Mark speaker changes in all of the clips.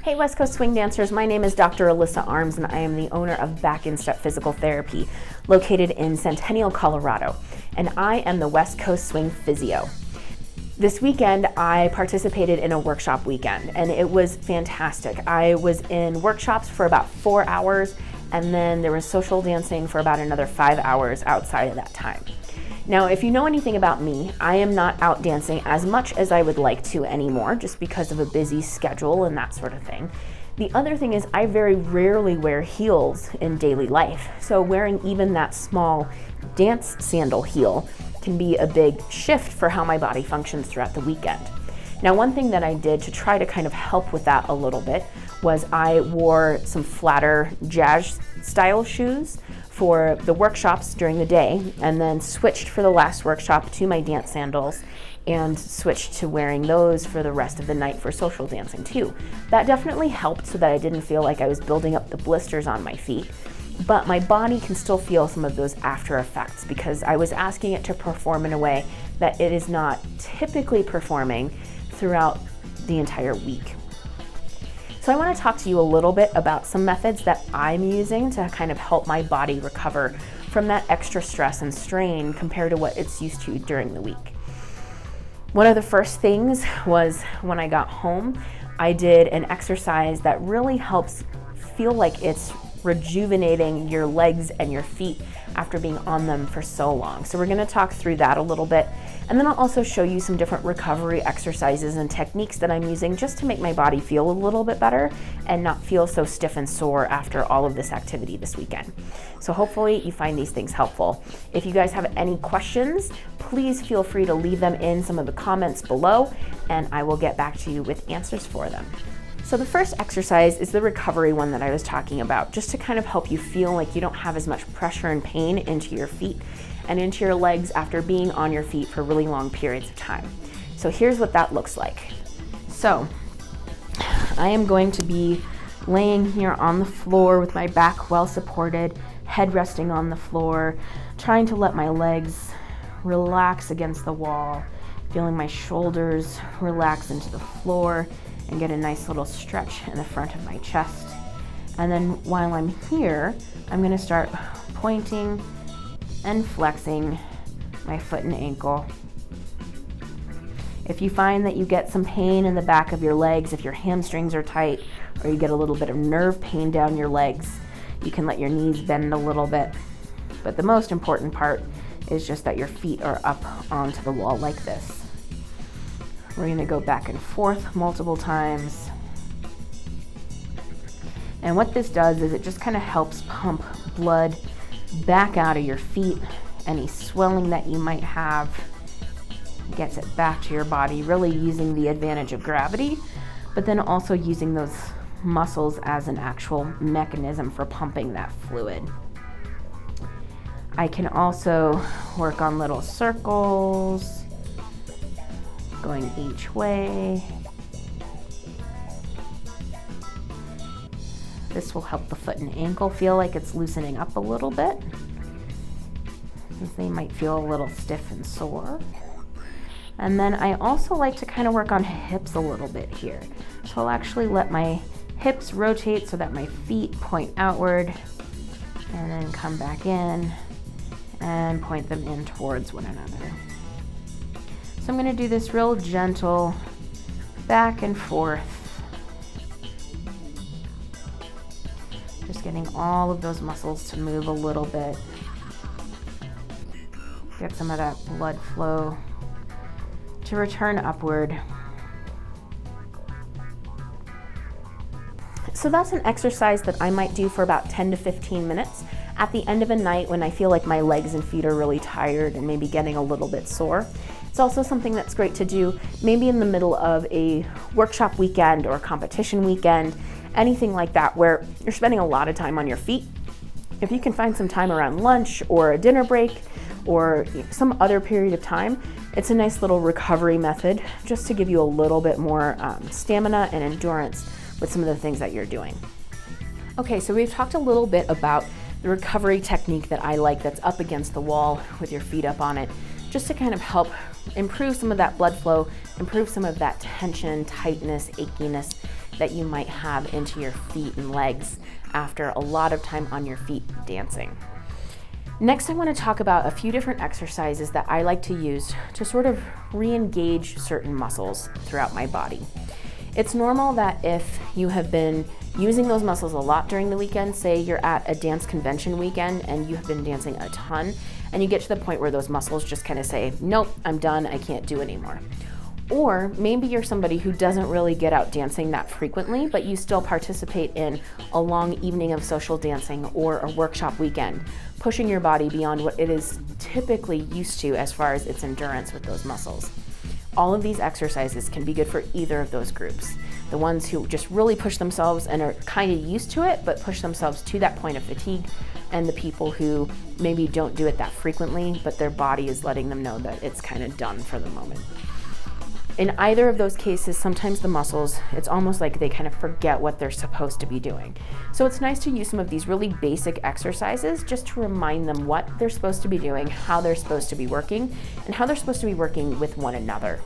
Speaker 1: Hey West Coast Swing Dancers, my name is Dr. Alyssa Arms and I am the owner of Back and Step Physical Therapy located in Centennial, Colorado, and I am the West Coast Swing Physio. This weekend I participated in a workshop weekend and it was fantastic. I was in workshops for about 4 hours and then there was social dancing for about another 5 hours outside of that time. Now, if you know anything about me, I am not out dancing as much as I would like to anymore, just because of a busy schedule and that sort of thing. The other thing is I very rarely wear heels in daily life, so wearing even that small dance sandal heel can be a big shift for how my body functions throughout the weekend. Now, one thing that I did to try to kind of help with that a little bit was I wore some flatter jazz style shoes for the workshops during the day, and then switched for the last workshop to my dance sandals and switched to wearing those for the rest of the night for social dancing too. That definitely helped so that I didn't feel like I was building up the blisters on my feet, but my body can still feel some of those after effects because I was asking it to perform in a way that it is not typically performing throughout the entire week. So I want to talk to you a little bit about some methods that I'm using to kind of help my body recover from that extra stress and strain compared to what it's used to during the week. One of the first things was when I got home, I did an exercise that really helps feel like it's rejuvenating your legs and your feet after being on them for so long. So we're going to talk through that a little bit. And then I'll also show you some different recovery exercises and techniques that I'm using just to make my body feel a little bit better and not feel so stiff and sore after all of this activity this weekend. So hopefully you find these things helpful. If you guys have any questions, please feel free to leave them in some of the comments below and I will get back to you with answers for them. So the first exercise is the recovery one that I was talking about, just to kind of help you feel like you don't have as much pressure and pain into your feet and into your legs after being on your feet for really long periods of time. So here's what that looks like. So I am going to be laying here on the floor with my back well supported, head resting on the floor, trying to let my legs relax against the wall, feeling my shoulders relax into the floor and get a nice little stretch in the front of my chest. And then while I'm here, I'm going to start pointing and flexing my foot and ankle. If you find that you get some pain in the back of your legs, if your hamstrings are tight, or you get a little bit of nerve pain down your legs, you can let your knees bend a little bit. But the most important part is just that your feet are up onto the wall like this. We're going to go back and forth multiple times. And what this does is it just kind of helps pump blood back out of your feet. Any swelling that you might have gets it back to your body, really using the advantage of gravity, but then also using those muscles as an actual mechanism for pumping that fluid. I can also work on little circles, going each way. This will help the foot and ankle feel like it's loosening up a little bit, since they might feel a little stiff and sore. And then I also like to kind of work on hips a little bit here. So I'll actually let my hips rotate so that my feet point outward and then come back in and point them in towards one another. So I'm going to do this real gentle back and forth. Just getting all of those muscles to move a little bit. Get some of that blood flow to return upward. So that's an exercise that I might do for about 10 to 15 minutes at the end of a night when I feel like my legs and feet are really tired and maybe getting a little bit sore. It's also something that's great to do maybe in the middle of a workshop weekend or competition weekend, anything like that where you're spending a lot of time on your feet. If you can find some time around lunch or a dinner break or some other period of time, it's a nice little recovery method just to give you a little bit more stamina and endurance with some of the things that you're doing. Okay, so we've talked a little bit about the recovery technique that I like that's up against the wall with your feet up on it, just to kind of help improve some of that blood flow, improve some of that tension, tightness, achiness that you might have into your feet and legs after a lot of time on your feet dancing. Next, I want to talk about a few different exercises that I like to use to sort of re-engage certain muscles throughout my body. It's normal that if you have been using those muscles a lot during the weekend, say you're at a dance convention weekend and you have been dancing a ton, and you get to the point where those muscles just kind of say, nope, I'm done, I can't do anymore. Or maybe you're somebody who doesn't really get out dancing that frequently, but you still participate in a long evening of social dancing or a workshop weekend, pushing your body beyond what it is typically used to as far as its endurance with those muscles. All of these exercises can be good for either of those groups. The ones who just really push themselves and are kind of used to it, but push themselves to that point of fatigue, and the people who maybe don't do it that frequently, but their body is letting them know that it's kind of done for the moment. In either of those cases, sometimes the muscles, it's almost like they kind of forget what they're supposed to be doing. So it's nice to use some of these really basic exercises just to remind them what they're supposed to be doing, how they're supposed to be working, and how they're supposed to be working with one another.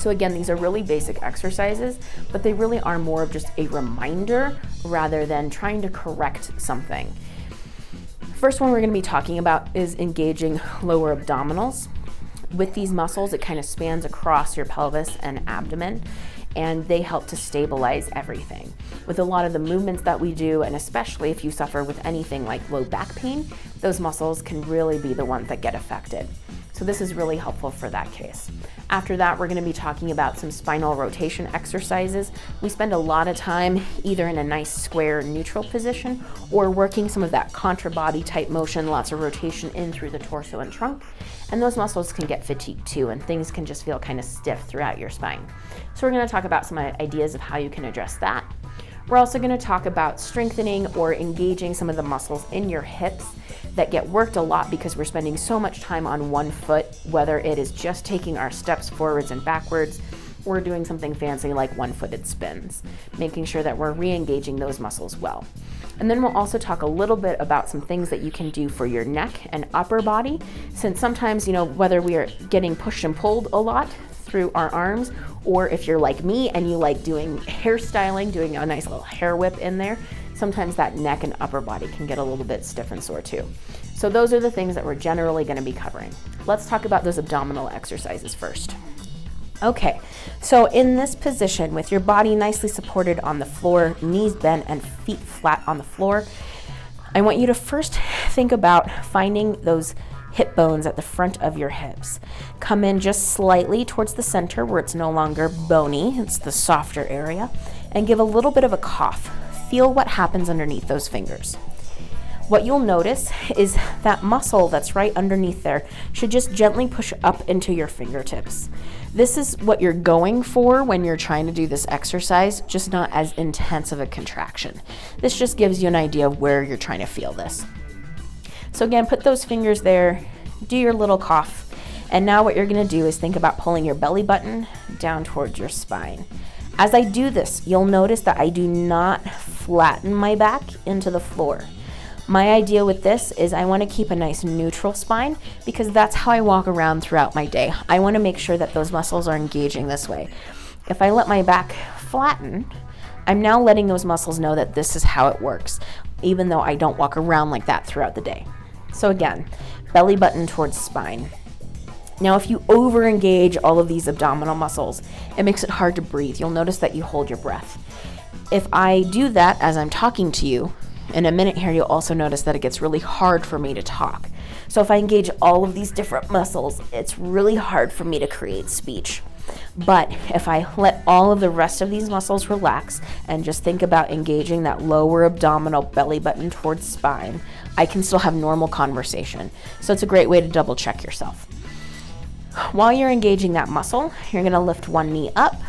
Speaker 1: So again, these are really basic exercises, but they really are more of just a reminder rather than trying to correct something. First one we're going to be talking about is engaging lower abdominals. With these muscles, it kind of spans across your pelvis and abdomen, and they help to stabilize everything. With a lot of the movements that we do, and especially if you suffer with anything like low back pain, those muscles can really be the ones that get affected. So this is really helpful for that case. After that, we're going to be talking about some spinal rotation exercises. We spend a lot of time either in a nice square neutral position or working some of that contra body type motion, lots of rotation in through the torso and trunk. And those muscles can get fatigued too, and things can just feel kind of stiff throughout your spine. So we're going to talk about some ideas of how you can address that. We're also going to talk about strengthening or engaging some of the muscles in your hips that get worked a lot because we're spending so much time on one foot, whether it is just taking our steps forwards and backwards or doing something fancy like one-footed spins, making sure that we're re-engaging those muscles well. And then we'll also talk a little bit about some things that you can do for your neck and upper body, since sometimes, whether we are getting pushed and pulled a lot through our arms, or if you're like me and you like doing hairstyling, doing a nice little hair whip in there, sometimes that neck and upper body can get a little bit stiff and sore too. So those are the things that we're generally going to be covering. Let's talk about those abdominal exercises first. Okay, so in this position with your body nicely supported on the floor, knees bent and feet flat on the floor, I want you to first think about finding those hip bones at the front of your hips. Come in just slightly towards the center where it's no longer bony, it's the softer area, and give a little bit of a cough. Feel what happens underneath those fingers. What you'll notice is that muscle that's right underneath there should just gently push up into your fingertips. This is what you're going for when you're trying to do this exercise, just not as intense of a contraction. This just gives you an idea of where you're trying to feel this. So again, put those fingers there, do your little cough, and now what you're going to do is think about pulling your belly button down towards your spine. As I do this, you'll notice that I do not flatten my back into the floor. My idea with this is I want to keep a nice neutral spine because that's how I walk around throughout my day. I want to make sure that those muscles are engaging this way. If I let my back flatten, I'm now letting those muscles know that this is how it works, even though I don't walk around like that throughout the day. So again, belly button towards spine. Now, if you over-engage all of these abdominal muscles, it makes it hard to breathe. You'll notice that you hold your breath. If I do that as I'm talking to you, in a minute here, you'll also notice that it gets really hard for me to talk. So if I engage all of these different muscles, it's really hard for me to create speech. But if I let all of the rest of these muscles relax and just think about engaging that lower abdominal belly button towards spine, I can still have normal conversation. So it's a great way to double check yourself. While you're engaging that muscle, you're going to lift one knee up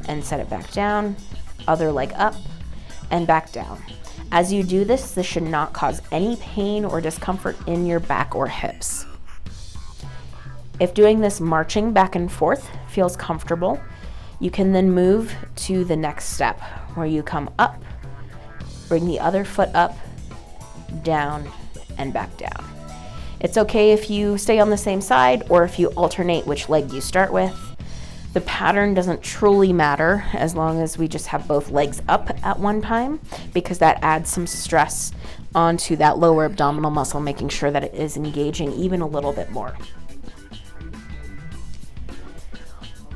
Speaker 1: and set it back down, other leg up and back down. As you do this, this should not cause any pain or discomfort in your back or hips. If doing this marching back and forth feels comfortable, you can then move to the next step where you come up, bring the other foot up, down, and back down. It's okay if you stay on the same side or if you alternate which leg you start with. The pattern doesn't truly matter as long as we just have both legs up at one time, because that adds some stress onto that lower abdominal muscle, making sure that it is engaging even a little bit more.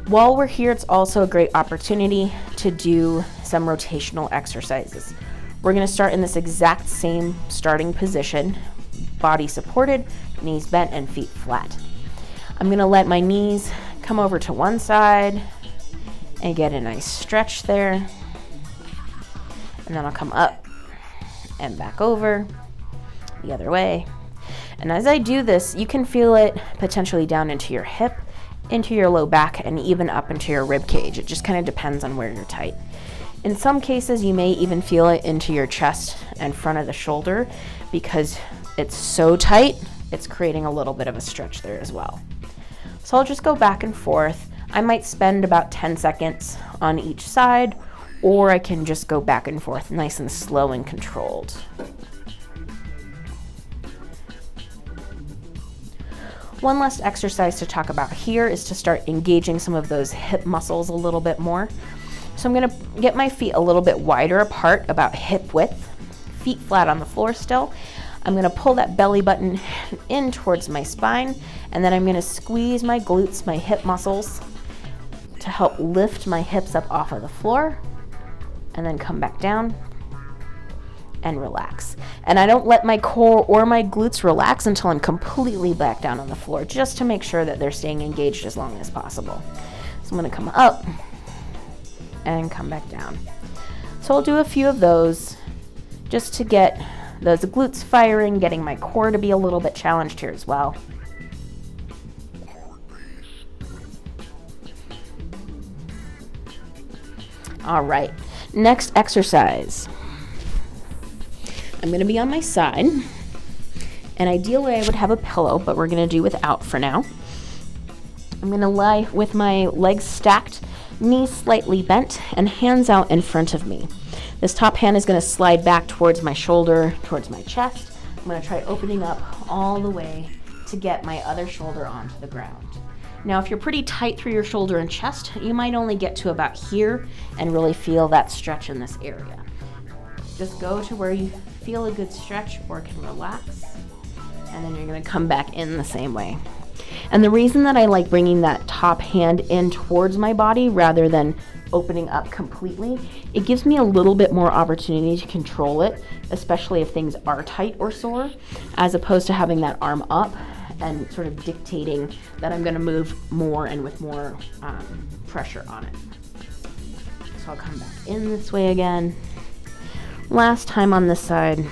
Speaker 1: While we're here, it's also a great opportunity to do some rotational exercises. We're going to start in this exact same starting position, body supported, knees bent, and feet flat. I'm going to let my knees come over to one side and get a nice stretch there. And then I'll come up and back over the other way. And as I do this, you can feel it potentially down into your hip, into your low back, and even up into your rib cage. It just kind of depends on where you're tight. In some cases, you may even feel it into your chest and front of the shoulder, because it's so tight, it's creating a little bit of a stretch there as well. So I'll just go back and forth. I might spend about 10 seconds on each side, or I can just go back and forth nice and slow and controlled. One last exercise to talk about here is to start engaging some of those hip muscles a little bit more. So I'm going to get my feet a little bit wider apart, about hip width, feet flat on the floor still. I'm going to pull that belly button in towards my spine, and then I'm going to squeeze my glutes, my hip muscles, to help lift my hips up off of the floor, and then come back down and relax. And I don't let my core or my glutes relax until I'm completely back down on the floor, just to make sure that they're staying engaged as long as possible. So I'm going to come up and come back down. So I'll do a few of those just to get those glutes firing, getting my core to be a little bit challenged here as well. All right, next exercise. I'm going to be on my side, and ideally I would have a pillow, but we're going to do without for now. I'm going to lie with my legs stacked, knees slightly bent, and hands out in front of me. This top hand is going to slide back towards my shoulder, towards my chest. I'm going to try opening up all the way to get my other shoulder onto the ground. Now, if you're pretty tight through your shoulder and chest, you might only get to about here and really feel that stretch in this area. Just go to where you feel a good stretch or can relax, and then you're going to come back in the same way. And the reason that I like bringing that top hand in towards my body rather than opening up completely, it gives me a little bit more opportunity to control it, especially if things are tight or sore, as opposed to having that arm up and sort of dictating that I'm going to move more and with more pressure on it. So I'll come back in this way again. Last time on this side.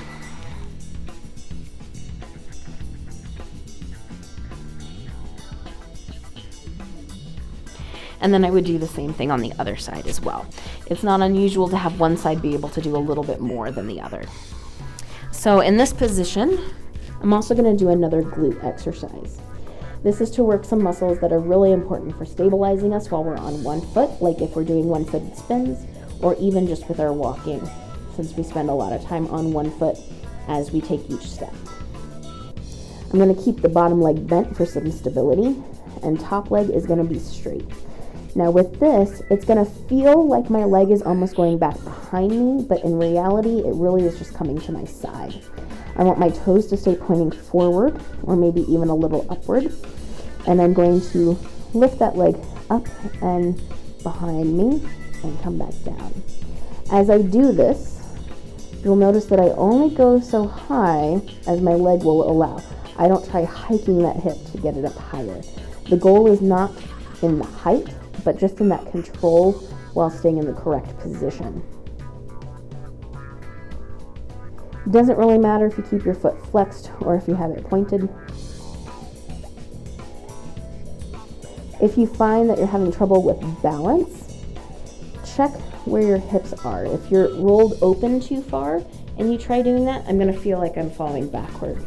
Speaker 1: And then I would do the same thing on the other side as well. It's not unusual to have one side be able to do a little bit more than the other. So in this position, I'm also going to do another glute exercise. This is to work some muscles that are really important for stabilizing us while we're on one foot, like if we're doing one-footed spins, or even just with our walking, since we spend a lot of time on one foot as we take each step. I'm going to keep the bottom leg bent for some stability, and top leg is going to be straight. Now with this, it's going to feel like my leg is almost going back behind me, but in reality, it really is just coming to my side. I want my toes to stay pointing forward, or maybe even a little upward, and I'm going to lift that leg up and behind me and come back down. As I do this, you'll notice that I only go so high as my leg will allow. I don't try hiking that hip to get it up higher. The goal is not in the height, but just in that control while staying in the correct position. It doesn't really matter if you keep your foot flexed or if you have it pointed. If you find that you're having trouble with balance, check where your hips are. If you're rolled open too far and you try doing that, I'm going to feel like I'm falling backward.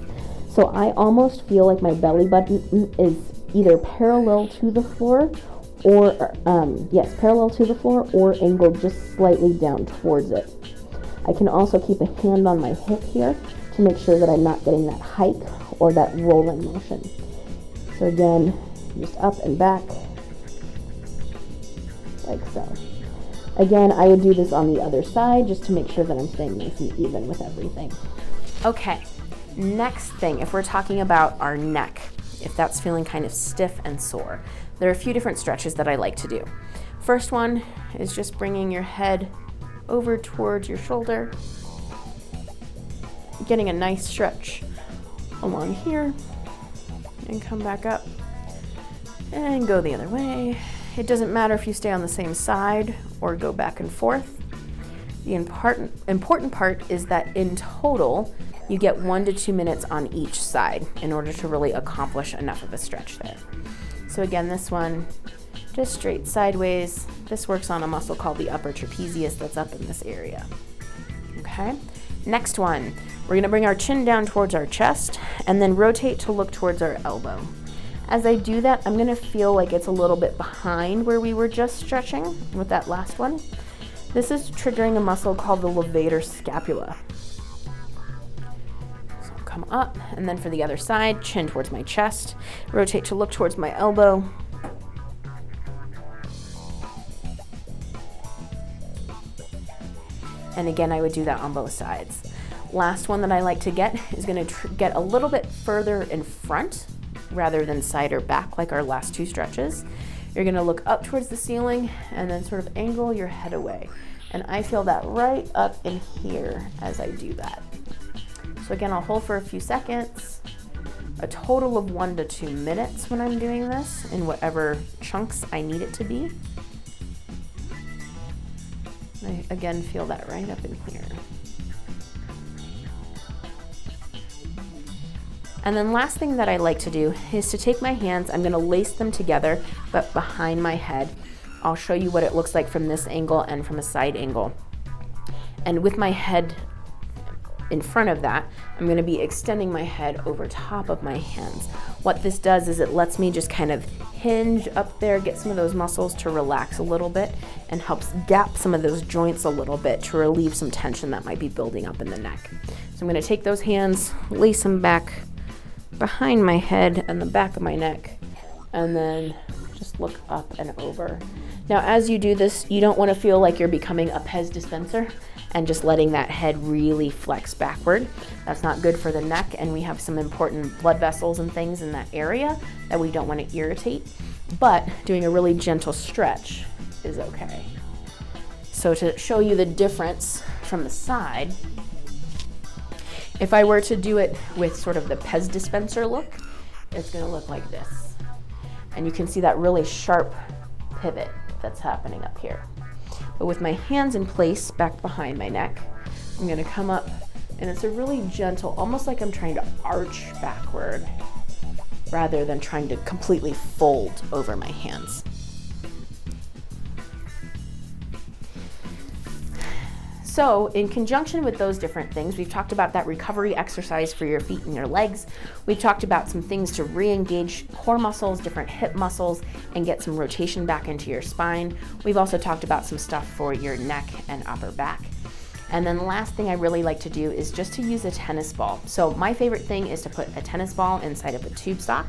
Speaker 1: So I almost feel like my belly button is either parallel to the floor or, parallel to the floor or angled just slightly down towards it. I can also keep a hand on my hip here to make sure that I'm not getting that hike or that rolling motion. So again, just up and back, like so. Again, I would do this on the other side just to make sure that I'm staying nice and even with everything. Okay, next thing, if we're talking about our neck, if that's feeling kind of stiff and sore, there are a few different stretches that I like to do. First one is just bringing your head over towards your shoulder, getting a nice stretch along here, and come back up and go the other way. It doesn't matter if you stay on the same side or go back and forth. The important part is that in total, you get 1 to 2 minutes on each side in order to really accomplish enough of a stretch there. So again, this one, just straight sideways. This works on a muscle called the upper trapezius that's up in this area. Okay, next one, we're gonna bring our chin down towards our chest and then rotate to look towards our elbow. As I do that, I'm gonna feel like it's a little bit behind where we were just stretching with that last one. This is triggering a muscle called the levator scapula. So I'll come up, and then for the other side, chin towards my chest, rotate to look towards my elbow. And again, I would do that on both sides. Last one that I like to get is gonna get a little bit further in front rather than side or back like our last two stretches. You're gonna look up towards the ceiling and then sort of angle your head away. And I feel that right up in here as I do that. So again, I'll hold for a few seconds, a total of 1 to 2 minutes when I'm doing this in whatever chunks I need it to be. I again feel that right up in here. And then last thing that I like to do is to take my hands, I'm gonna lace them together, but behind my head. I'll show you what it looks like from this angle and from a side angle. And with my head in front of that, I'm gonna be extending my head over top of my hands. What this does is it lets me just kind of hinge up there, get some of those muscles to relax a little bit, and helps gap some of those joints a little bit to relieve some tension that might be building up in the neck. So I'm gonna take those hands, lace them back behind my head and the back of my neck, and then just look up and over. Now, as you do this, you don't want to feel like you're becoming a Pez dispenser and just letting that head really flex backward. That's not good for the neck, and we have some important blood vessels and things in that area that we don't want to irritate, but doing a really gentle stretch is okay. So to show you the difference from the side, if I were to do it with sort of the Pez dispenser look, it's gonna look like this. And you can see that really sharp pivot that's happening up here. But with my hands in place back behind my neck, I'm gonna come up, and it's a really gentle, almost like I'm trying to arch backward rather than trying to completely fold over my hands. So in conjunction with those different things, we've talked about that recovery exercise for your feet and your legs. We've talked about some things to re-engage core muscles, different hip muscles, and get some rotation back into your spine. We've also talked about some stuff for your neck and upper back. And then the last thing I really like to do is just to use a tennis ball. So my favorite thing is to put a tennis ball inside of a tube sock,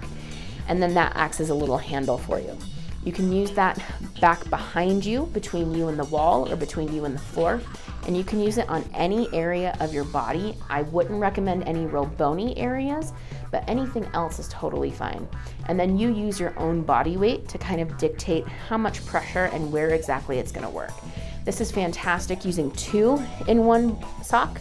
Speaker 1: and then that acts as a little handle for you. You can use that back behind you, between you and the wall or between you and the floor, and you can use it on any area of your body. I wouldn't recommend any real bony areas, but anything else is totally fine. And then you use your own body weight to kind of dictate how much pressure and where exactly it's gonna work. This is fantastic using 2 in one sock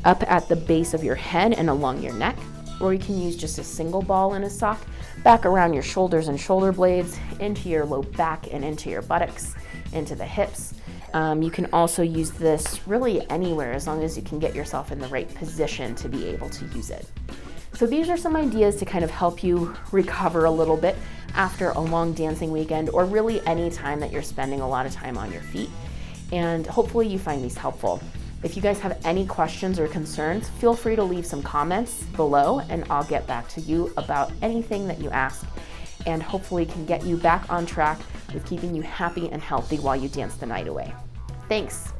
Speaker 1: up at the base of your head and along your neck, or you can use just a single ball in a sock back around your shoulders and shoulder blades, into your low back and into your buttocks, into the hips. You can also use this really anywhere as long as you can get yourself in the right position to be able to use it. So these are some ideas to kind of help you recover a little bit after a long dancing weekend, or really any time that you're spending a lot of time on your feet. And hopefully you find these helpful. If you guys have any questions or concerns, feel free to leave some comments below, and I'll get back to you about anything that you ask, and hopefully can get you back on track with keeping you happy and healthy while you dance the night away. Thanks.